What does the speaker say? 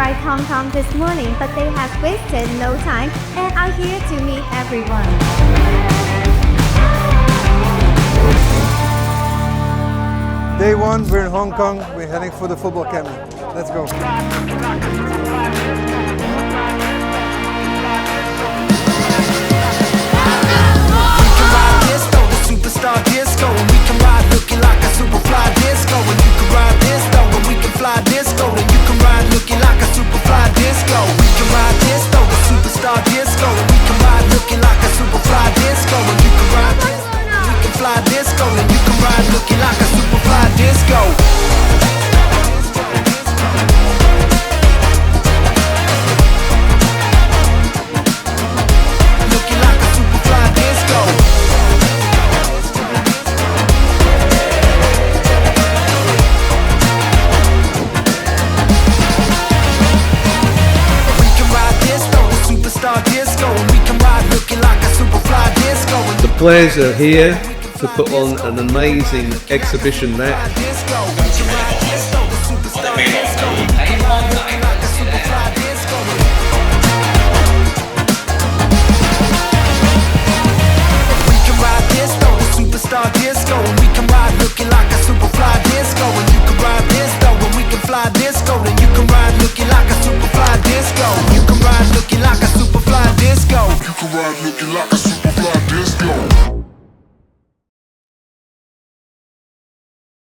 by TomTom this morning, but they have wasted no time and are here to meet everyone. Day one, we're in Hong Kong. We're heading for the football academy. Let's go. Superstar disco, and we can ride looking like a super fly disco. And you can ride this though, and we can fly disco. And you can ride looking like a super fly disco. We can ride this though, the superstar disco. And we can ride looking like a super fly disco. And you can ride this, we can fly disco. And you can ride looking like a super fly disco. Looking like a super fly disco. The players are here to put on an amazing exhibition match. Superstar disco, and we can ride looking like a super fly disco. And you can ride this though, and we can fly disco. And you can ride looking like a super fly disco. You can ride looking like a super fly disco. You can ride looking like a super fly disco.